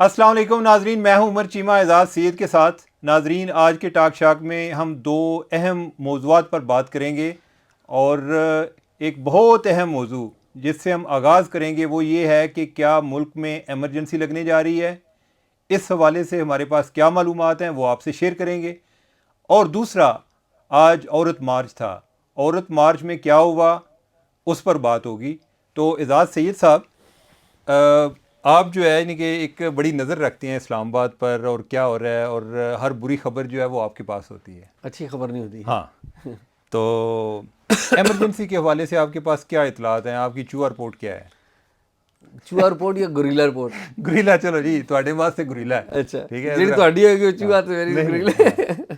السلام علیکم ناظرین، میں ہوں عمر چیمہ اعزاز سید کے ساتھ۔ ناظرین، آج کے ٹاک شاک میں ہم دو اہم موضوعات پر بات کریں گے، اور ایک بہت اہم موضوع جس سے ہم آغاز کریں گے وہ یہ ہے کہ کیا ملک میں ایمرجنسی لگنے جا رہی ہے۔ اس حوالے سے ہمارے پاس کیا معلومات ہیں وہ آپ سے شیئر کریں گے۔ اور دوسرا، آج عورت مارچ تھا، عورت مارچ میں کیا ہوا اس پر بات ہوگی۔ تو اعزاز سید صاحب، آپ جو ہے یعنی کہ ایک بڑی نظر رکھتے ہیں اسلام آباد پر اور کیا ہو رہا ہے، اور ہر بری خبر جو ہے وہ آپ کے پاس ہوتی ہے، اچھی خبر نہیں ہوتی ہے۔ ہاں، تو ایمرجنسی کے حوالے سے آپ کے پاس کیا اطلاعات ہیں؟ آپ کی چوہا رپورٹ کیا ہے؟ چوہا رپورٹ یا گوریلا رپورٹ؟ گوریلا، چلو جی تھوڑے پاس سے گوریلا ہے، اچھا، ٹھیک ہے جی ذرا، تھوڑی ہوگی چوہا تو میری نہیں گوریلا۔ نہیں،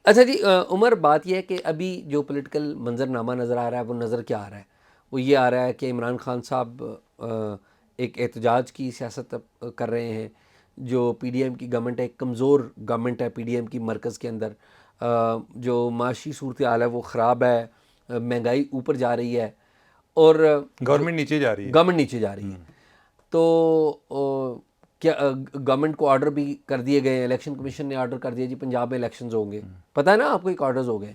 اچھا جی، عمر بات یہ ہے کہ ابھی جو پولیٹیکل منظرنامہ نظر آ رہا ہے وہ نظر کیا آ رہا ہے؟ وہ یہ آ رہا ہے کہ عمران خان صاحب ایک احتجاج کی سیاست کر رہے ہیں۔ جو پی ڈی ایم کی گورنمنٹ ہے، ایک کمزور گورنمنٹ ہے پی ڈی ایم کی مرکز کے اندر، جو معاشی صورتحال ہے وہ خراب ہے، مہنگائی اوپر جا رہی ہے، اور گورنمنٹ نیچے جا رہی ہے۔ گورنمنٹ نیچے جا رہی ہے۔ تو کیا گورنمنٹ کو آرڈر بھی کر دیے گئے ہیں، الیکشن کمیشن نے آرڈر کر دیا جی پنجاب میں الیکشنز ہوں گے، پتہ ہے نا آپ کو، ایک آرڈرز ہو گئے۔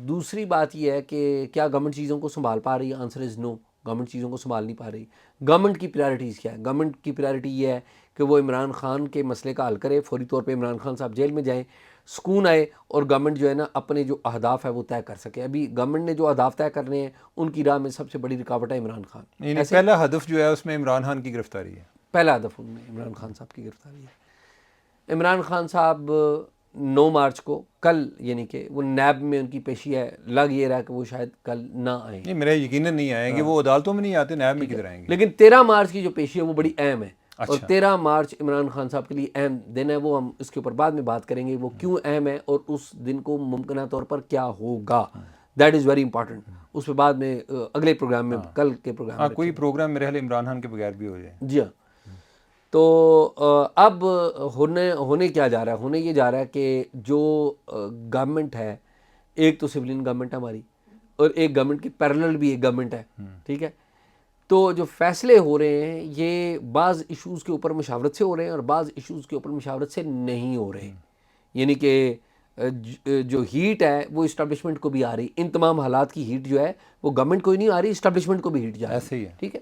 دوسری بات یہ ہے کہ کیا گورنمنٹ چیزوں کو سنبھال پا رہی ہے؟ آنسر از نو، گورنمنٹ چیزوں کو سنبھال نہیں پا رہی۔ گورنمنٹ کی پریارٹیز کیا ہے؟ گورنمنٹ کی پریارٹی یہ ہے کہ وہ عمران خان کے مسئلے کا حل کرے، فوری طور پہ عمران خان صاحب جیل میں جائیں، سکون آئے، اور گورنمنٹ جو ہے نا اپنے جو اہداف ہے وہ طے کر سکے۔ ابھی گورنمنٹ نے جو اہداف طے کرنے ہیں ان کی راہ میں سب سے بڑی رکاوٹ ہے عمران خان۔ یعنی پہلا ہدف جو ہے اس میں عمران خان کی گرفتاری ہے، پہلا ہدف ان میں عمران خان صاحب کی گرفتاری ہے۔ عمران خان صاحب 9 مارچ کو، کل یعنی کہ وہ نیب میں ان کی پیشی ہے، لگ یہ رہا ہے کہ وہ شاید کل نہ آئیں، نہیں میرا یقیناً نہیں آئیں گے، وہ عدالتوں میں نہیں آتے، نیب میں کدھر آئیں گے؟ لیکن 13 مارچ کی جو پیشی ہے وہ بڑی اہم ہے، اور اچھا، 13 مارچ عمران خان صاحب کے لیے اہم دن ہے۔ وہ ہم اس کے اوپر بعد میں بات کریں گے وہ کیوں اہم ہے، اور اس دن کو ممکنہ طور پر کیا ہوگا، دیٹ از ویری امپورٹنٹ۔ اس پہ بعد میں اگلے پروگرام میں، کل کے پروگرام ہاں میں کوئی پروگرام میرے خیال عمران خان کے بغیر بھی ہو جائے۔ جی ہاں۔ تو اب ہونے کیا جا رہا ہے؟ ہونے یہ جا رہا ہے کہ جو گورنمنٹ ہے، ایک تو سولین گورنمنٹ ہے ہماری، اور ایک گورنمنٹ کی پیرلل بھی ایک گورنمنٹ ہے، ٹھیک ہے؟ تو جو فیصلے ہو رہے ہیں یہ بعض ایشوز کے اوپر مشاورت سے ہو رہے ہیں، اور بعض ایشوز کے اوپر مشاورت سے نہیں ہو رہے، یعنی کہ جو ہیٹ ہے وہ اسٹیبلشمنٹ کو بھی آ رہی۔ ان تمام حالات کی ہیٹ جو ہے وہ گورنمنٹ کو ہی نہیں آ رہی، اسٹیبلشمنٹ کو بھی ہیٹ جا رہی، ایسے ہی ہے۔ ٹھیک ہے؟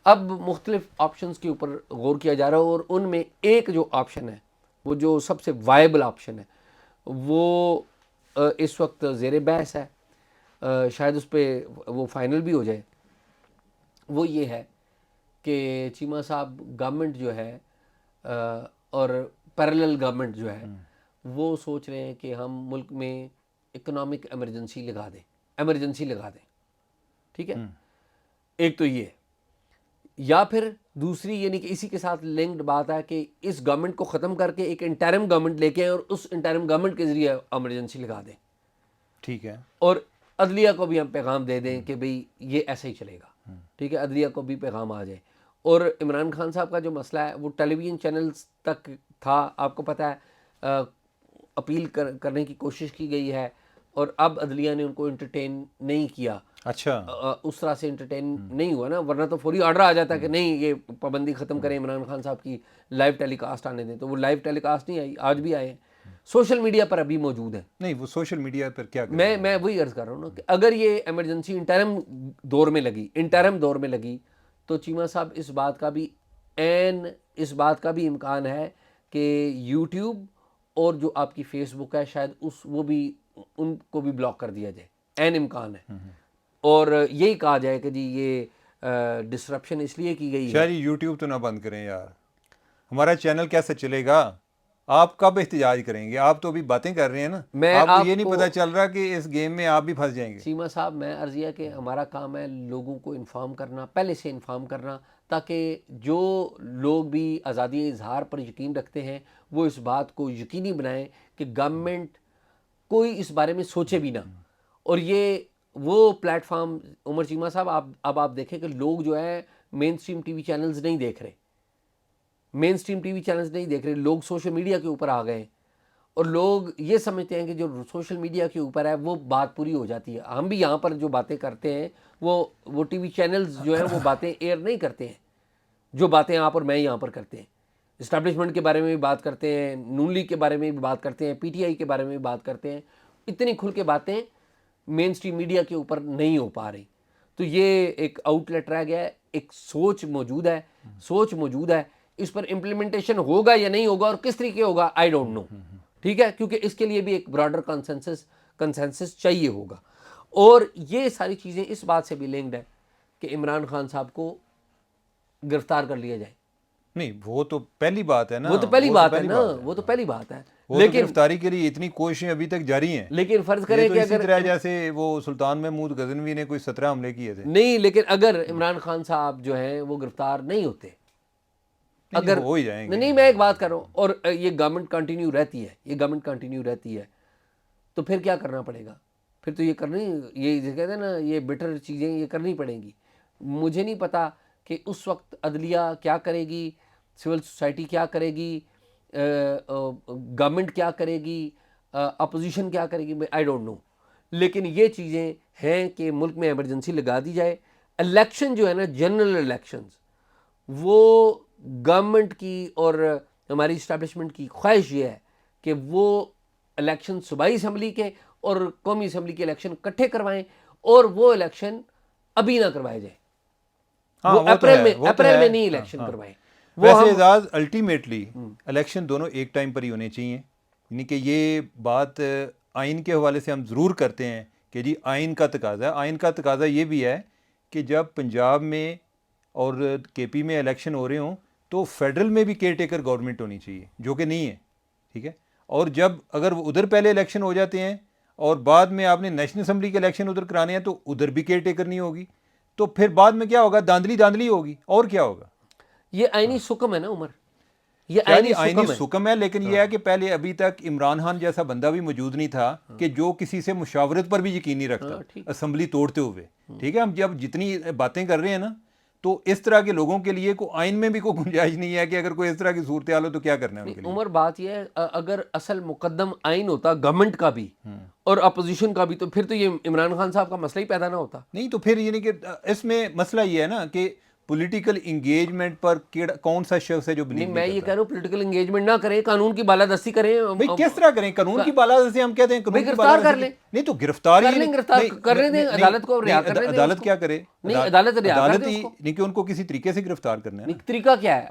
اب مختلف آپشنز کے اوپر غور کیا جا رہا ہے، اور ان میں ایک جو آپشن ہے وہ جو سب سے وائبل آپشن ہے وہ اس وقت زیر بحث ہے، شاید اس پہ وہ فائنل بھی ہو جائے۔ وہ یہ ہے کہ چیمہ صاحب گورنمنٹ جو ہے اور پیرلل گورنمنٹ جو ہے وہ سوچ رہے ہیں کہ ہم ملک میں اکنامک ایمرجنسی لگا دیں، ٹھیک ہے؟ ایک تو یہ، یا پھر دوسری یعنی کہ اسی کے ساتھ لنکڈ بات ہے کہ اس گورنمنٹ کو ختم کر کے ایک انٹرم گورنمنٹ لے کے اور اس انٹرم گورنمنٹ کے ذریعے ایمرجنسی لگا دیں، ٹھیک ہے، اور عدلیہ کو بھی ہم پیغام دے دیں کہ بھئی یہ ایسے ہی چلے گا، ٹھیک ہے؟ عدلیہ کو بھی پیغام آ جائے۔ اور عمران خان صاحب کا جو مسئلہ ہے وہ ٹیلی ویژن چینلز تک تھا، آپ کو پتہ ہے، اپیل کرنے کی کوشش کی گئی ہے، اور اب عدلیہ نے ان کو انٹرٹین نہیں کیا، اچھا، اس طرح سے انٹرٹین نہیں ہوا نا، ورنہ تو فوری آرڈر آ جاتا ہے کہ نہیں یہ پابندی ختم کریں، عمران خان صاحب کی لائیو ٹیلی کاسٹ آنے دیں، تو وہ لائیو ٹیلی کاسٹ نہیں آئی، آج بھی آئے ہیں، سوشل میڈیا پر ابھی موجود ہیں۔ نہیں وہ سوشل میڈیا پر کیا کریں؟ میں وہی عرض کر رہا ہوں نا کہ اگر یہ ایمرجنسی انٹرم دور میں لگی تو چیمہ صاحب اس بات کا بھی امکان ہے کہ یوٹیوب اور جو آپ کی فیس بک ہے شاید ان کو بھی بلاک کر دیا جائے، عین امکان ہے، اور یہی کہا جائے کہ جی یہ ڈسرپشن اس لیے کی گئی ہے۔ شاید یوٹیوب تو نہ بند کریں یار، ہمارا چینل کیسے چلے گا؟ آپ کب احتجاج کریں گے؟ آپ تو ابھی باتیں کر رہے ہیں نا، آپ کو یہ نہیں پتہ چل رہا کہ اس گیم میں آپ بھی پھنس جائیں گے۔ چیمہ صاحب میں عرض یہ کہ ہمارا کام ہے لوگوں کو انفارم کرنا، پہلے سے انفارم کرنا، تاکہ جو لوگ بھی آزادی اظہار پر یقین رکھتے ہیں وہ اس بات کو یقینی بنائیں کہ گورنمنٹ کوئی اس بارے میں سوچے بھی نہ۔ اور یہ وہ پلیٹ فارم، عمر چیمہ صاحب اب آپ دیکھیں کہ لوگ جو ہے مین سٹریم ٹی وی چینلز نہیں دیکھ رہے، لوگ سوشل میڈیا کے اوپر آ گئے ہیں، اور لوگ یہ سمجھتے ہیں کہ جو سوشل میڈیا کے اوپر ہے وہ بات پوری ہو جاتی ہے۔ ہم بھی یہاں پر جو باتیں کرتے ہیں وہ ٹی وی چینلز جو ہیں وہ باتیں ایئر نہیں کرتے ہیں، جو باتیں آپ اور میں یہاں پر کرتے ہیں. اسٹیبلشمنٹ کے بارے میں بھی بات کرتے ہیں, نون لیگ کے بارے میں بھی بات کرتے ہیں, پی ٹی آئی کے بارے میں بھی بات کرتے ہیں. اتنی کھل کے باتیں مین اسٹریم میڈیا کے اوپر نہیں ہو پا رہی. تو یہ ایک آؤٹ لیٹ رہ گیا ہے, ایک سوچ موجود ہے. اس پر امپلیمنٹیشن ہوگا یا نہیں ہوگا اور کس طریقے ہوگا, آئی ڈونٹ نو. ٹھیک ہے, کیونکہ اس کے لیے بھی ایک براڈر کنسنسس چاہیے ہوگا. اور یہ ساری چیزیں اس بات سے بھی لنکڈ ہے کہ عمران خان صاحب کو گرفتار کر لیا جائے. نہیں, وہ تو پہلی بات ہے نا, وہ تو پہلی بات ہے نا, وہ تو پہلی بات ہے. لیکن گرفتاری کے لیے اتنی کوششیں ابھی تک جاری ہیں. لیکن فرض کریں کہ اسی طرح جیسے وہ سلطان محمود غزنوی نے کوئی 17 حملے کیے تھے. نہیں, لیکن اگر عمران خان صاحب جو ہیں وہ گرفتار نہیں ہوتے, اگر ہو ہی جائیں گے. نہیں, میں ایک بات کر رہا ہوں, اور یہ گورنمنٹ کنٹینیو رہتی ہے, تو پھر کیا کرنا پڑے گا؟ پھر تو یہ کہتے ہیں نا, یہ بٹر چیزیں یہ کرنی پڑیں گی. مجھے نہیں پتا کہ اس وقت عدلیہ کیا کرے گی, سول سوسائٹی کیا کرے گی, گورنمنٹ کیا کرے گی, اپوزیشن کیا کرے گی, آئی ڈونٹ نو. لیکن یہ چیزیں ہیں کہ ملک میں ایمرجنسی لگا دی جائے. الیکشن جو ہے نا, جنرل الیکشنز, وہ گورنمنٹ کی اور ہماری اسٹیبلشمنٹ کی خواہش یہ ہے کہ وہ الیکشن صوبائی اسمبلی کے اور قومی اسمبلی کے الیکشن اکٹھے کروائیں, اور وہ الیکشن ابھی نہ کروائے جائیں. وہ اپریل میں نہیں الیکشن کروائیں. ویسے اعزاز, الٹیمیٹلی الیکشن دونوں ایک ٹائم پر ہی ہونے چاہیے. یعنی کہ یہ بات آئین کے حوالے سے ہم ضرور کرتے ہیں کہ جی آئین کا تقاضا ہے. آئین کا تقاضا یہ بھی ہے کہ جب پنجاب میں اور کے پی میں الیکشن ہو رہے ہوں تو فیڈرل میں بھی کیئر ٹیکر گورنمنٹ ہونی چاہیے, جو کہ نہیں ہے. ٹھیک ہے, اور جب اگر ادھر پہلے الیکشن ہو جاتے ہیں اور بعد میں آپ نے نیشنل اسمبلی کے الیکشن ادھر کرانے ہیں تو ادھر بھی کیئر ٹیکر نہیں ہوگی, تو پھر بعد میں کیا ہوگا؟ داندلی ہوگی. اور کیا ہوگا؟ یہ آئینی سکم ہے نا عمر, یہ آئینی سکم ہے. لیکن یہ ہے کہ پہلے ابھی تک عمران خان جیسا بندہ بھی موجود نہیں تھا کہ جو کسی سے مشاورت پر بھی یقین نہیں رکھتا اسمبلی توڑتے ہوئے. ٹھیک ہے, ہم جب جتنی باتیں کر رہے ہیں نا, تو اس طرح کے لوگوں کے لیے کوئی آئین میں بھی کوئی گنجائش نہیں ہے کہ اگر کوئی اس طرح کی صورتحال ہو تو کیا کرنا ہے ان کے لیے. عمر بات یہ ہے, اگر اصل مقدم آئین ہوتا گورنمنٹ کا بھی اور اپوزیشن کا بھی, تو پھر تو یہ عمران خان صاحب کا مسئلہ ہی پیدا نہ ہوتا. نہیں, تو پھر یعنی کہ اس میں مسئلہ یہ ہے نا کہ پولیٹیکل انگیجمنٹ پر کون سا شخص ہے جو بلیو نہیں میں یہ کہہ رہا ہوں پولیٹیکل انگیجمنٹ نہ کریں, قانون کی بالادستی کریں. بھائی کس طرح کریں قانون کی بالادستی؟ ہم کہتے ہیں قانون کی گرفتار کر لیں. نہیں تو گرفتار کرنے دیں, عدالت کو رہا کرنے دیں. عدالت کیا کرے؟ نہیں, عدالت رہا کر دے. نہیں کہ ان کو کسی طریقے سے گرفتار کرنا ہے. طریقہ کیا ہے؟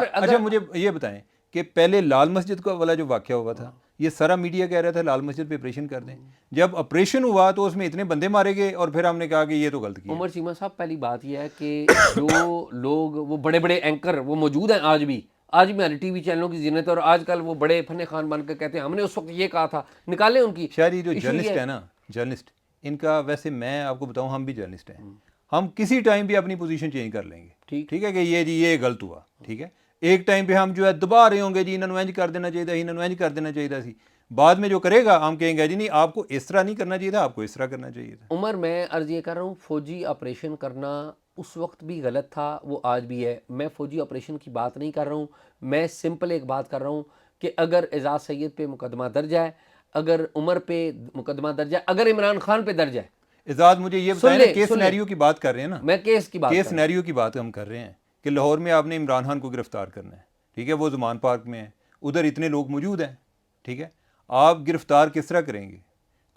اچھا مجھے یہ بتائیں کہ پہلے لال مسجد کا والا جو واقعہ ہوا تھا, یہ سارا میڈیا کہہ رہا تھا لال مسجد پہ آپریشن کر دیں. جب آپریشن ہوا تو اس میں اتنے بندے مارے گئے اور پھر ہم نے کہا کہ یہ تو غلط کیا. عمر چیمہ صاحب, پہلی بات یہ ہے کہ جو لوگ وہ بڑے بڑے اینکر وہ موجود ہیں آج بھی ہمارے ٹی وی چینلوں کی زینت, اور آج کل وہ بڑے فن خان بن کے کہتے ہیں ہم نے اس وقت یہ کہا تھا, نکالیں ان کی. شاید جو جرنلسٹ ہے نا, جرنلسٹ ان کا, ویسے میں آپ کو بتاؤں ہم بھی جرنلسٹ ہیں, ہم کسی ٹائم بھی اپنی پوزیشن چینج کر لیں گے. ٹھیک ہے کہ یہ غلط ہوا. ٹھیک ہے, ایک ٹائم پہ ہم جو ہے دبا رہے ہوں گے جی انہوں نے کر دینا چاہیے تھا, انہوں نے کر دینا چاہیے تھا. بعد میں جو کرے گا ہم کہیں گے جی نہیں آپ کو اس طرح نہیں کرنا چاہیے تھا, آپ کو اس طرح کرنا چاہیے تھا. عمر میں عرض یہ کر رہا ہوں, فوجی آپریشن کرنا اس وقت بھی غلط تھا, وہ آج بھی ہے. میں فوجی آپریشن کی بات نہیں کر رہا ہوں, میں سمپل ایک بات کر رہا ہوں کہ اگر اعزاز سید پہ مقدمہ درج ہے, اگر عمر پہ مقدمہ درج ہے, اگر عمران خان پہ درج ہے. اعزاز مجھے یہ بتائیں, کیس سینیریو کی بات کر رہے ہیں نا, میں کیس سینیریو کی بات ہم کر رہے ہیں کہ لاہور میں آپ نے عمران خان کو گرفتار کرنا ہے. ٹھیک ہے, وہ زمان پارک میں ہے, ادھر اتنے لوگ موجود ہیں. ٹھیک ہے, آپ گرفتار کس طرح کریں گے؟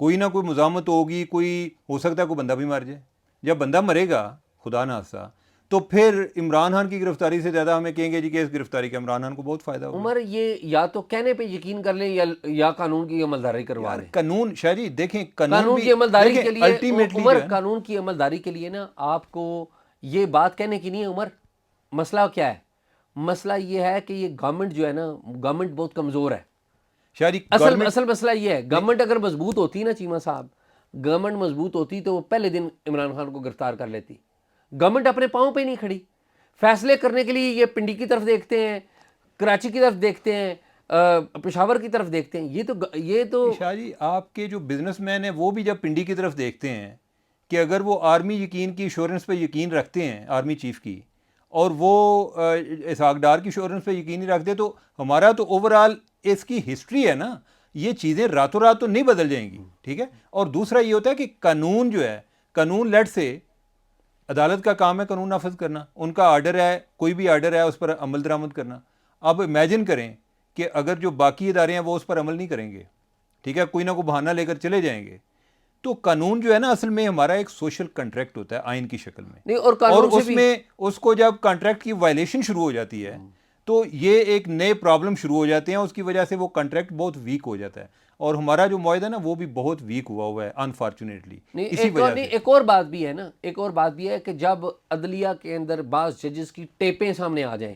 کوئی نہ کوئی مزاحمت ہوگی, کوئی ہو سکتا ہے کوئی بندہ بھی مر جائے. جب بندہ مرے گا خدا نہ خاصہ, تو پھر عمران خان کی گرفتاری سے زیادہ ہمیں کہیں گے جی کہ اس گرفتاری کا عمران خان کو بہت فائدہ ہوگا. عمر یہ یا تو کہنے پہ یقین کر لیں یا قانون کی عملداری کروا لیں. قانون شاہ جی دیکھیں, قانون کی عملداری کے لیے عمر, قانون کی عملداری کے لیے نا آپ کو یہ بات کہنے کی نہیں ہے. عمر مسئلہ کیا ہے؟ مسئلہ یہ ہے کہ یہ گورنمنٹ جو ہے نا, گورنمنٹ بہت کمزور ہے. اصل مسئلہ یہ ہے, گورنمنٹ اگر مضبوط ہوتی نا چیمہ صاحب, گورنمنٹ مضبوط ہوتی تو وہ پہلے دن عمران خان کو گرفتار کر لیتی. گورنمنٹ اپنے پاؤں پہ نہیں کھڑی. فیصلے کرنے کے لیے یہ پنڈی کی طرف دیکھتے ہیں, کراچی کی طرف دیکھتے ہیں, پشاور کی طرف دیکھتے ہیں. یہ تو شاہ جی آپ کے جو بزنس مین ہیں وہ بھی جب پنڈی کی طرف دیکھتے ہیں کہ اگر وہ آرمی یقین کی ایشورنس پہ یقین رکھتے ہیں, آرمی چیف کی, اور وہ اسحاق ڈار کی ایشورنس پہ یقین نہیں رکھتے, تو ہمارا تو اوور آل اس کی ہسٹری ہے نا, یہ چیزیں راتوں رات تو نہیں بدل جائیں گی. ٹھیک ہے, اور دوسرا یہ ہوتا ہے کہ قانون جو ہے, قانون لیٹ سے عدالت کا کام ہے قانون نافذ کرنا، ان کا آرڈر ہے، کوئی بھی آرڈر ہے اس پر عمل درآمد کرنا. اب امیجن کریں کہ اگر جو باقی ادارے ہیں وہ اس پر عمل نہیں کریں گے، ٹھیک ہے، کوئی نہ کوئی بہانہ لے کر چلے جائیں گے، تو قانون جو ہے نا اصل میں ہمارا ایک سوشل کنٹریکٹ ہوتا ہے آئین کی شکل میں. نہیں، اور اور قانون سے اس بھی میں اس کو جب کانٹریکٹ کی وائلیشن شروع ہو جاتی ہے تو یہ ایک نئے پرابلم شروع ہو جاتے ہیں، اس کی وجہ سے وہ کانٹریکٹ بہت ویک ہو جاتا ہے. اور ہمارا جو معاہدہ ہے نا وہ بھی بہت ویک ہوا ہے انفارچونیٹلی نہیں، اسی وجہ سے. ایک اور بات بھی ہے نا، ایک اور بات بھی ہے کہ جب عدلیہ کے اندر بعض ججز کی ٹیپیں سامنے آ جائیں،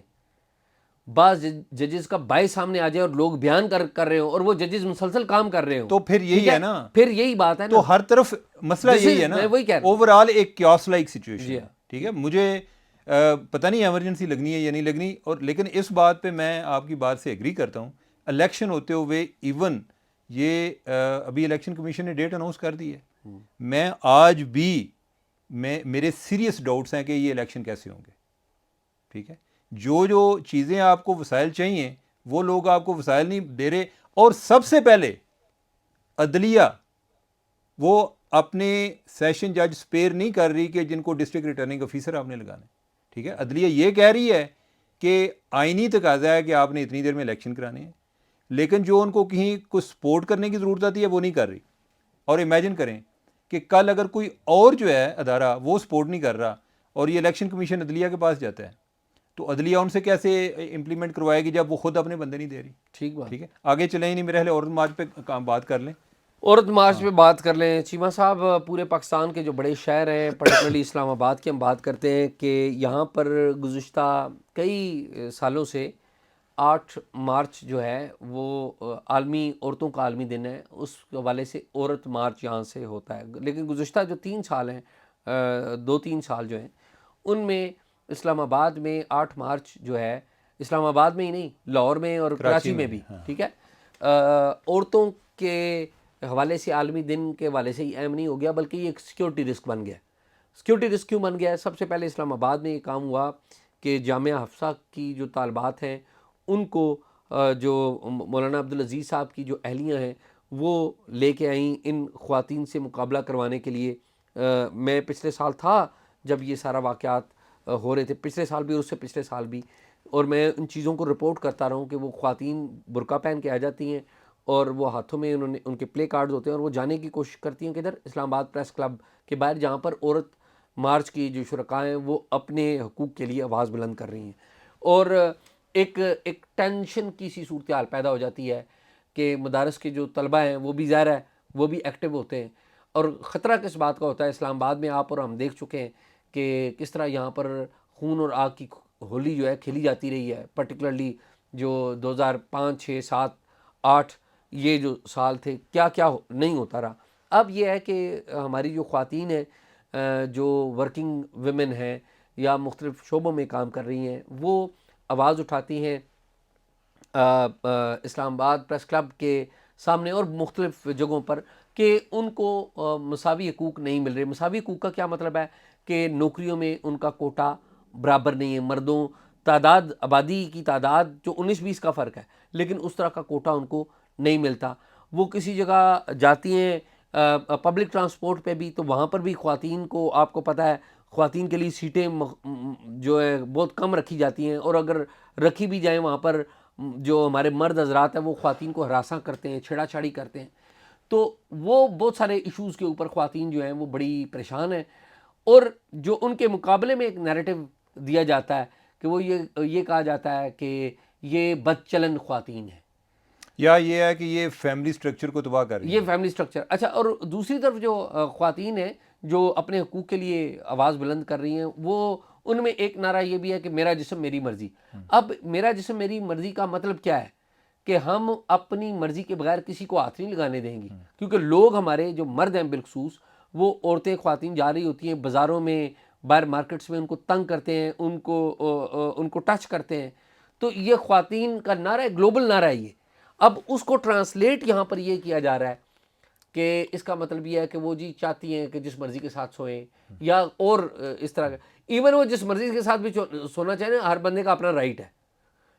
بعض ججز کا بائی سامنے آ جائے اور لوگ بیان کر رہے ہوں اور وہ ججز مسلسل کام کر رہے ہوں، تو پھر یہی ہے نا، پھر یہی بات ہے نا. تو ہر طرف مسئلہ یہی ہے نا، میں وہی کہہ رہا ہوں. اوور آل ایک کیوس لائک سچویشن جی ہے. ٹھیک ہے، مجھے پتہ نہیں ایمرجنسی لگنی ہے یا نہیں لگنی، اور لیکن اس بات پہ میں آپ کی بات سے ایگری کرتا ہوں. الیکشن ہوتے ہوئے ایون یہ ابھی الیکشن کمیشن نے ڈیٹ اناؤنس کر دی ہے، میں آج بھی میرے سیریس ڈاؤٹس ہیں کہ یہ الیکشن کیسے ہوں گے. ٹھیک ہے، جو چیزیں آپ کو وسائل چاہیے وہ لوگ آپ کو وسائل نہیں دے رہے. اور سب سے پہلے عدلیہ وہ اپنے سیشن جج سپیر نہیں کر رہی کہ جن کو ڈسٹرکٹ ریٹرننگ آفیسر آپ نے لگانا ہے. ٹھیک ہے، عدلیہ یہ کہہ رہی ہے کہ آئینی تقاضا ہے کہ آپ نے اتنی دیر میں الیکشن کرانے ہیں، لیکن جو ان کو کہیں کچھ سپورٹ کرنے کی ضرورت آتی ہے وہ نہیں کر رہی. اور امیجن کریں کہ کل اگر کوئی اور جو ہے ادارہ وہ سپورٹ نہیں کر رہا اور یہ الیکشن کمیشن عدلیہ کے پاس جاتا ہے تو عدلیہ ان سے کیسے امپلیمنٹ کروائے گی جب وہ خود اپنے بندے نہیں دے رہی. ٹھیک بات. ٹھیک ہے، آگے چلیں ہی نہیں، میرے اور مارچ پہ بات کر لیں. عورت مارچ پہ بات کر لیں. چیمہ صاحب، پورے پاکستان کے جو بڑے شہر ہیں، پرٹیکولرلی اسلام آباد کی ہم بات کرتے ہیں کہ یہاں پر گزشتہ کئی سالوں سے 8 مارچ جو ہے وہ عالمی عورتوں کا عالمی دن ہے، اس حوالے سے عورت مارچ یہاں سے ہوتا ہے. لیکن گزشتہ جو 3 سال ہیں، 2-3 سال جو ہیں، ان میں اسلام آباد میں 8 مارچ جو ہے، اسلام آباد میں ہی نہیں، لاہور میں اور کراچی میں بھی، ٹھیک ہے، عورتوں کے حوالے سے عالمی دن کے حوالے سے ہی اہم نہیں ہو گیا بلکہ یہ ایک سیکیورٹی رسک بن گیا. سیکیورٹی رسک کیوں بن گیا ہے؟ سب سے پہلے اسلام آباد میں یہ کام ہوا کہ جامعہ حفصہ کی جو طالبات ہیں ان کو جو مولانا عبدالعزیز صاحب کی جو اہلیاں ہیں وہ لے کے آئیں ان خواتین سے مقابلہ کروانے کے لیے. میں پچھلے سال تھا جب یہ سارا واقعات ہو رہے تھے، پچھلے سال بھی اور اس سے پچھلے سال بھی، اور میں ان چیزوں کو رپورٹ کرتا رہا ہوں کہ وہ خواتین برقع پہن کے آ جاتی ہیں اور وہ ہاتھوں میں ان کے پلے کارڈز ہوتے ہیں اور وہ جانے کی کوشش کرتی ہیں کدھر، اسلام آباد پریس کلب کے باہر، جہاں پر عورت مارچ کی جو شرکاء ہیں وہ اپنے حقوق کے لیے آواز بلند کر رہی ہیں. اور ایک ٹینشن کی سی صورتحال پیدا ہو جاتی ہے کہ مدارس کے جو طلبہ ہیں وہ بھی ظاہر ہے وہ بھی ایکٹیو ہوتے ہیں. اور خطرہ کس بات کا ہوتا ہے؟ اسلام آباد میں آپ اور ہم دیکھ چکے ہیں کہ کس طرح یہاں پر خون اور آگ کی ہولی جو ہے کھیلی جاتی رہی ہے، پرٹیکولرلی جو 2005، 6، 7، 8 یہ جو سال تھے، کیا نہیں ہوتا رہا. اب یہ ہے کہ ہماری جو خواتین ہیں، جو ورکنگ ویمن ہیں یا مختلف شعبوں میں کام کر رہی ہیں، وہ آواز اٹھاتی ہیں اسلام آباد پریس کلب کے سامنے اور مختلف جگہوں پر کہ ان کو مساوی حقوق نہیں مل رہے. مساوی حقوق کا کیا مطلب ہے؟ کہ نوکریوں میں ان کا کوٹا برابر نہیں ہے. مردوں آبادی کی تعداد جو 19-20 کا فرق ہے، لیکن اس طرح کا کوٹا ان کو نہیں ملتا. وہ کسی جگہ جاتی ہیں پبلک ٹرانسپورٹ پہ بھی تو وہاں پر بھی خواتین کو، آپ کو پتہ ہے، خواتین کے لیے سیٹیں جو ہے بہت کم رکھی جاتی ہیں، اور اگر رکھی بھی جائیں وہاں پر جو ہمارے مرد حضرات ہیں وہ خواتین کو ہراساں کرتے ہیں، چھیڑا چھاڑی کرتے ہیں. تو وہ بہت سارے ایشوز کے اوپر خواتین جو ہیں وہ بڑی پریشان ہیں. اور جو ان کے مقابلے میں ایک نیریٹو دیا جاتا ہے کہ وہ یہ کہا جاتا ہے کہ یہ بد چلن خواتین ہیں، یا یہ ہے کہ یہ فیملی سٹرکچر کو تباہ کر رہی یہ ہیں. Family structure. اچھا، اور دوسری طرف جو خواتین ہیں جو اپنے حقوق کے لیے آواز بلند کر رہی ہیں، وہ ان میں ایک نعرہ یہ بھی ہے کہ میرا جسم میری مرضی. اب میرا جسم میری مرضی کا مطلب کیا ہے؟ کہ ہم اپنی مرضی کے بغیر کسی کو ہاتھ نہیں لگانے دیں گی، کیونکہ لوگ ہمارے جو مرد ہیں بالخصوص، وہ عورتیں خواتین جا رہی ہوتی ہیں بازاروں میں، باہر مارکیٹس میں، ان کو تنگ کرتے ہیں، ان کو ٹچ کرتے ہیں. تو یہ خواتین کا نعرہ ہے، گلوبل نعرہ ہے یہ. اب اس کو ٹرانسلیٹ یہاں پر یہ کیا جا رہا ہے کہ اس کا مطلب یہ ہے کہ وہ جی چاہتی ہیں کہ جس مرضی کے ساتھ سوئیں، یا اور اس طرح کا. ایون وہ جس مرضی کے ساتھ بھی سونا چاہیں، ہر بندے کا اپنا رائٹ ہے،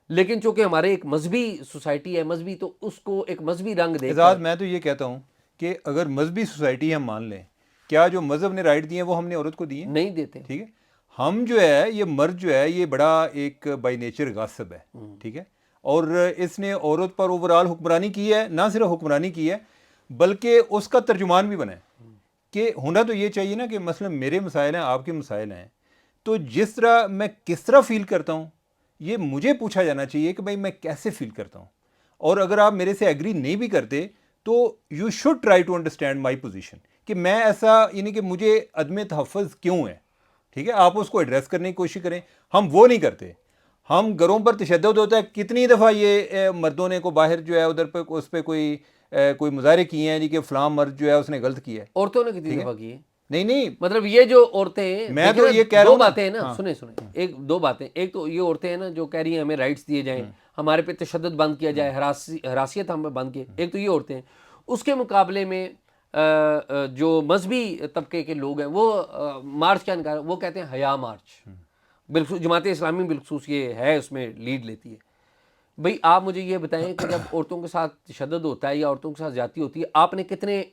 لیکن چونکہ ہمارے ایک مذہبی سوسائٹی ہے، مذہبی، تو اس کو ایک مذہبی رنگ دے اعزاز، میں تو یہ کہتا ہوں کہ اگر مذہبی سوسائٹی ہم مان لیں کیا جو مذہب نے رائٹ دیے ہیں وہ ہم نے عورت کو دیے ہیں؟ نہیں دیتے. ٹھیک ہے. ہم جو ہے یہ مرد جو ہے یہ بڑا ایک بائی نیچر غاصب ہے. ٹھیک ہے. اور اس نے عورت پر اوورال حکمرانی کی ہے, نہ صرف حکمرانی کی ہے بلکہ اس کا ترجمان بھی بنا ہے. کہ ہونا تو یہ چاہیے نا کہ مثلا میرے مسائل ہیں, آپ کے مسائل ہیں, تو جس طرح میں کس طرح فیل کرتا ہوں یہ مجھے پوچھا جانا چاہیے کہ بھائی میں کیسے فیل کرتا ہوں. اور اگر آپ میرے سے ایگری نہیں بھی کرتے تو you should try to understand my position کہ میں ایسا یعنی کہ مجھے عدم تحفظ کیوں ہے. ٹھیک ہے. آپ اس کو ایڈریس کرنے کی کوشش کریں. ہم وہ نہیں کرتے. ہم گھروں پر تشدد ہوتا ہے. کتنی دفعہ یہ مردوں نے کو باہر جو ہے ادھر پہ اس پہ کوئی مظاہرے کیے ہیں جی کہ فلاں مرد جو ہے اس نے غلط کیا ہے. عورتوں نے کتنی دفعہ کی ہے؟ نہیں مطلب یہ جو عورتیں, میں تو یہ کہہ رہا دو ہوں باتیں ہیں نا, سنیں ایک دو باتیں. ایک تو یہ عورتیں ہیں نا جو کہہ رہی ہیں ہمیں رائٹس دیے جائیں, ہمارے پہ تشدد بند کیا جائے, ہراسیت ہم پہ بند کی. ایک تو یہ عورتیں ہیں. اس کے مقابلے میں جو مذہبی طبقے کے لوگ ہیں وہ مارچ کیا نکال, وہ کہتے ہیں حیا مارچ. بالخصوص جماعت اسلامی بالخصوص یہ ہے, اس میں لیڈ لیتی ہے. بھئی آپ مجھے یہ بتائیں کہ جب عورتوں کے ساتھ تشدد ہوتا ہے یا عورتوں کے ساتھ زیادتی ہوتی ہے, آپ نے کتنے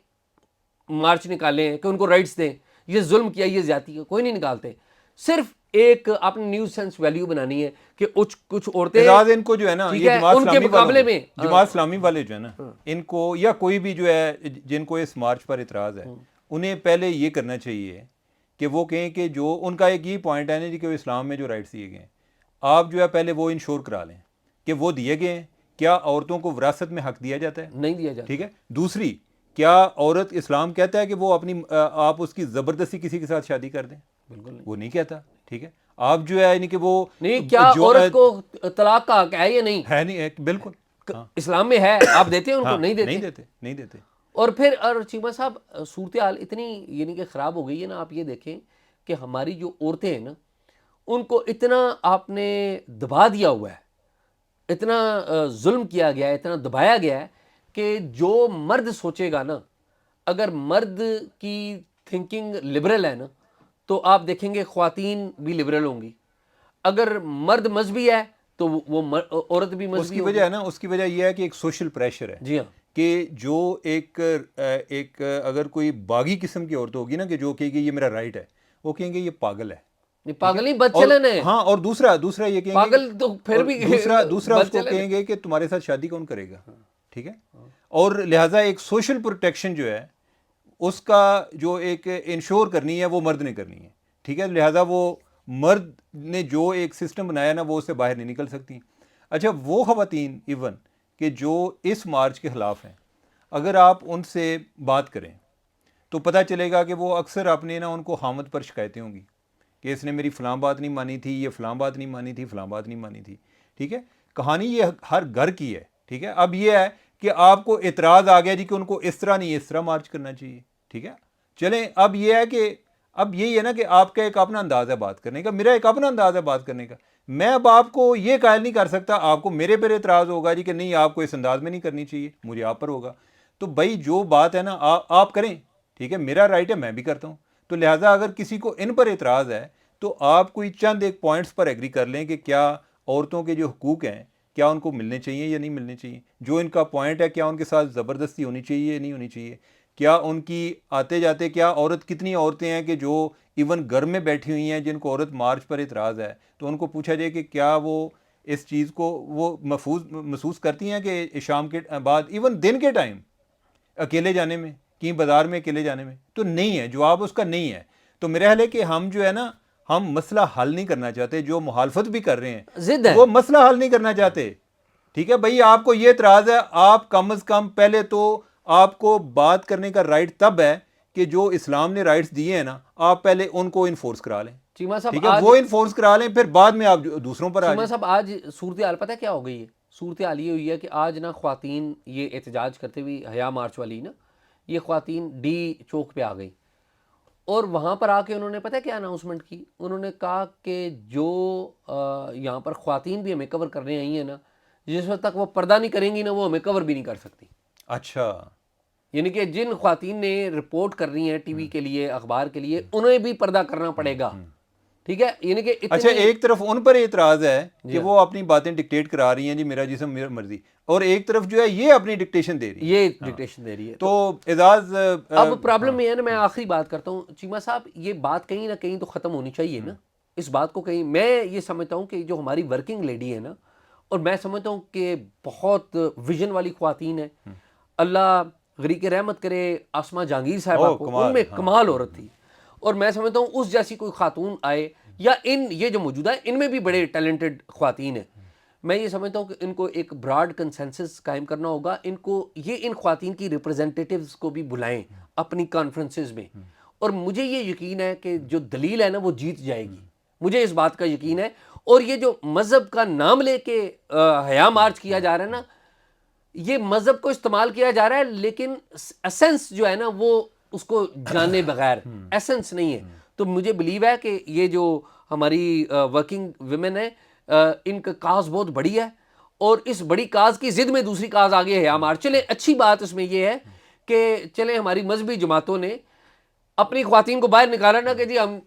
مارچ نکالے ہیں کہ ان کو رائٹس دیں؟ یہ ظلم کیا, یہ زیادتی ہے, کوئی نہیں نکالتے. صرف ایک آپ نے نیوز سینس ویلیو بنانی ہے کہ کچھ عورتیں ان کو جو ہے نا یہ جماعت ان کے مقابلے میں جماعت اسلامی والے جو ہے نا ان کو یا کوئی بھی جو ہے جن کو اس مارچ پر اعتراض ہے انہیں پہلے یہ کرنا چاہیے کہ وہ کہیں کہ جو ان کا ایک یہ پوائنٹ ہے نا جی کہ وہ اسلام میں جو رائٹس دیے گئے ہیں آپ جو ہے پہلے وہ انشور کرا لیں کہ وہ دیے گئے ہیں. کیا عورتوں کو وراثت میں حق دیا جاتا ہے؟ نہیں دیا جاتا. ٹھیک ہے. دوسری, کیا عورت اسلام کہتا ہے کہ وہ اپنی آپ اس کی زبردستی کسی کے ساتھ شادی کر دیں؟ بالکل نہیں. وہ نہیں کہتا. ٹھیک ہے. آپ جو ہے یعنی کہ وہ نہیں, کیا عورت کو طلاق کا حق ہے یا نہیں ہے؟ نہیں, بالکل اسلام میں ہے. آپ دیتے ہیں ان کو؟ نہیں دیتے. اور پھر چیمہ صاحب صورتحال اتنی یعنی کہ خراب ہو گئی ہے نا. آپ یہ دیکھیں کہ ہماری جو عورتیں ہیں نا ان کو اتنا آپ نے دبا دیا ہوا ہے, اتنا ظلم کیا گیا ہے, اتنا دبایا گیا ہے کہ جو مرد سوچے گا نا, اگر مرد کی تھنکنگ لبرل ہے نا تو آپ دیکھیں گے خواتین بھی لبرل ہوں گی. اگر مرد مذہبی ہے تو وہ عورت بھی مذہبی. اس کی وجہ ہے نا, اس کی وجہ یہ ہے کہ ایک سوشل پریشر ہے. جی ہاں. کہ جو ایک اگر کوئی باغی قسم کی عورت ہوگی نا کہ جو کہے گی یہ میرا رائٹ ہے, وہ کہیں گے یہ پاگل ہے. پاگل نہیں, بدچلن ہے. ہاں, اور دوسرا یہ کہیں گے پاگل تو پھر بھی دوسرا اس کو کہیں گے کہ تمہارے ساتھ شادی کون کرے گا. ٹھیک ہے. اور لہٰذا ایک سوشل پروٹیکشن جو ہے اس کا جو ایک انشور کرنی ہے وہ مرد نے کرنی ہے. ٹھیک ہے. لہٰذا وہ مرد نے جو ایک سسٹم بنایا نا وہ اس سے باہر نہیں نکل سکتی. اچھا, وہ خواتین ایون کہ جو اس مارچ کے خلاف ہیں, اگر آپ ان سے بات کریں تو پتہ چلے گا کہ وہ اکثر اپنے نا ان کو حامد پر شکایتیں ہوں گی کہ اس نے میری فلاں بات نہیں مانی تھی, یہ فلاں بات نہیں مانی تھی, فلاں بات نہیں مانی تھی. ٹھیک ہے. کہانی یہ ہر گھر کی ہے. ٹھیک ہے. اب یہ ہے کہ آپ کو اعتراض آ گیا جی کہ ان کو اس طرح نہیں اس طرح مارچ کرنا چاہیے. ٹھیک ہے. چلیں, اب یہ ہے کہ اب یہی ہے نا کہ آپ کا ایک اپنا انداز ہے بات کرنے کا, میرا ایک اپنا انداز ہے بات کرنے کا. میں اب آپ کو یہ قائل نہیں کر سکتا, آپ کو میرے پر اعتراض ہوگا جی کہ نہیں آپ کو اس انداز میں نہیں کرنی چاہیے, مجھے آپ پر ہوگا. تو بھائی جو بات ہے نا آپ کریں. ٹھیک ہے. میرا رائٹ ہے, میں بھی کرتا ہوں. تو لہٰذا اگر کسی کو ان پر اعتراض ہے تو آپ کوئی چند ایک پوائنٹس پر ایگری کر لیں کہ کیا عورتوں کے جو حقوق ہیں کیا ان کو ملنے چاہیے یا نہیں ملنے چاہیے. جو ان کا پوائنٹ ہے کیا ان کے ساتھ زبردستی ہونی چاہیے یا نہیں ہونی چاہیے. کیا ان کی آتے جاتے کیا کتنی عورتیں ہیں کہ جو ایون گھر میں بیٹھی ہوئی ہیں جن کو عورت مارچ پر اعتراض ہے, تو ان کو پوچھا جائے کہ کیا وہ اس چیز کو وہ محسوس کرتی ہیں کہ شام کے بعد ایون دن کے ٹائم اکیلے جانے میں, کہیں بازار میں اکیلے جانے میں, تو نہیں ہے. جواب اس کا نہیں ہے. تو میرا خیال ہے کہ ہم جو ہے نا ہم مسئلہ حل نہیں کرنا چاہتے. جو مخالفت بھی کر رہے ہیں وہ مسئلہ حل نہیں کرنا چاہتے. ٹھیک ہے. بھائی آپ کو یہ اعتراض ہے, آپ کم از کم پہلے تو آپ کو بات کرنے کا رائٹ تب ہے کہ جو اسلام نے رائٹس دیے ہیں نا آپ پہلے ان کو انفورس کرا لیں. ٹھیک ہے. وہ انفورس کرا لیں, پھر بعد میں آپ دوسروں پر آ جائیں. صاحب آج صورتحال پتہ کیا ہو گئی ہے؟ صورتحال یہ ہوئی ہے کہ آج نا خواتین یہ احتجاج کرتے ہوئی حیا مارچ والی نا, یہ خواتین ڈی چوک پہ آ گئی اور وہاں پر آ کے انہوں نے پتہ کیا اناؤنسمنٹ کی. انہوں نے کہا کہ جو یہاں پر خواتین بھی ہمیں کور کرنے آئی ہیں نا, جس وقت تک وہ پردہ نہیں کریں گی نا وہ ہمیں کور بھی نہیں کر سکتی. اچھا. یعنی کہ جن خواتین نے رپورٹ کرنی ہے ٹی وی کے لیے, اخبار کے لیے, انہیں بھی پردہ کرنا پڑے گا. ٹھیک ہے، یعنی کہ اچھا ایک طرف ان پر اعتراض ہے کہ وہ اپنی باتیں ڈکٹیٹ کرا رہی ہیں جی میرا جسم میرا مرضی، اور ایک طرف جو ہے یہ اپنی ڈکٹیشن دے رہی ہے، یہ ڈکٹیشن دے رہی ہے. تو اعزاز اب پرابلم یہ ہے نا، میں آخری بات کرتا ہوں چیمہ صاحب، یہ بات کہیں نہ کہیں تو ختم ہونی چاہیے نا اس بات کو. کہیں میں یہ سمجھتا ہوں کہ جو ہماری ورکنگ لیڈی ہے نا، اور میں سمجھتا ہوں کہ بہت ویژن والی خواتین ہیں، اللہ غریق رحمت کرے آسمہ جہانگیر صاحبہ کو، ان میں کمال عورت تھی، اور میں سمجھتا ہوں اس جیسی کوئی خاتون آئے، یا یہ جو موجودہ ہے ان میں بھی بڑے ٹیلنٹڈ خواتین ہیں. میں یہ سمجھتا ہوں کہ ان کو ایک براڈ کنسنسس قائم کرنا ہوگا. ان کو ان خواتین کی ریپرزنٹیٹیوز کو بھی بلائیں اپنی کانفرنسز میں، اور مجھے یہ یقین ہے کہ جو دلیل ہے نا وہ جیت جائے گی، مجھے اس بات کا یقین ہے. اور یہ جو مذہب کا نام لے کے حیا مارچ کیا جا رہا ہے نا، یہ مذہب کو استعمال کیا جا رہا ہے، لیکن ایسنس جو ہے نا وہ اس کو جانے بغیر ایسنس نہیں ہے. تو مجھے بلیو ہے کہ یہ جو ہماری ورکنگ ویمن ہے، ان کا کاز بہت بڑی ہے، اور اس بڑی کاز کی ضد میں دوسری کاز آگے ہے ہمارے. چلے اچھی بات اس میں یہ ہے کہ چلے ہماری مذہبی جماعتوں نے اپنی خواتین کو باہر نکالا نا، کہ جی ہم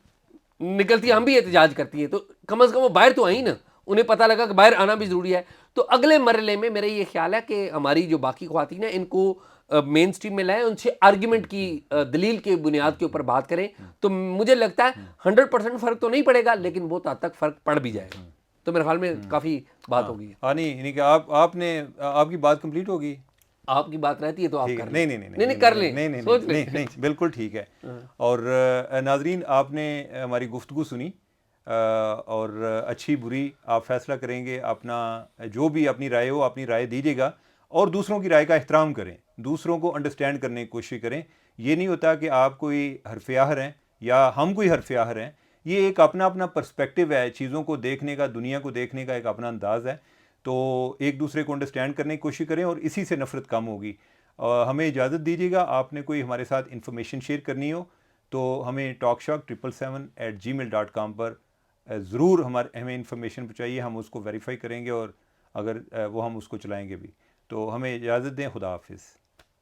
نکلتی ہم بھی احتجاج کرتی ہیں، تو کم از کم وہ باہر تو آئیں نا، انہیں پتہ لگا کہ باہر آنا بھی ضروری ہے. تو اگلے مرحلے میں میرا یہ خیال ہے کہ ہماری جو باقی خواتین ہیں ان کو مین سٹریم میں لائیں، ان سے آرگیومنٹ کی دلیل کے بنیاد کے اوپر بات کریں. تو مجھے لگتا ہے 100% فرق تو نہیں پڑے گا، لیکن بہت حد تک فرق پڑ بھی جائے گا. تو میرے خیال میں کافی بات ہو گئی ہے. ہاں نہیں، یعنی کہ آپ کی بات کمپلیٹ ہوگی. آپ کی بات رہتی ہے تو آپ کر لیں. نہیں کر لیں، سوچ لیں. نہیں بالکل ٹھیک ہے. اور ناظرین آپ نے ہماری گفتگو سنی، اور اچھی بری آپ فیصلہ کریں گے. اپنا جو بھی اپنی رائے ہو اپنی رائے دیجیے گا، اور دوسروں کی رائے کا احترام کریں، دوسروں کو انڈرسٹینڈ کرنے کی کوشش کریں. یہ نہیں ہوتا کہ آپ کوئی حرف آخر ہیں یا ہم کوئی حرف آخر ہیں. یہ ایک اپنا پرسپیکٹیو ہے، چیزوں کو دیکھنے کا، دنیا کو دیکھنے کا ایک اپنا انداز ہے. تو ایک دوسرے کو انڈرسٹینڈ کرنے کی کوشش کریں، اور اسی سے نفرت کم ہوگی. ہمیں اجازت دیجیے گا. آپ نے کوئی ہمارے ساتھ انفارمیشن شیئر کرنی ہو تو ہمیں talkshock777@gmail.com پر ضرور ہمیں انفارمیشن پہنچائیے. ہم اس کو ویریفائی کریں گے، اور اگر وہ ہم اس کو چلائیں گے بھی. تو ہمیں اجازت دیں. خدا حافظ.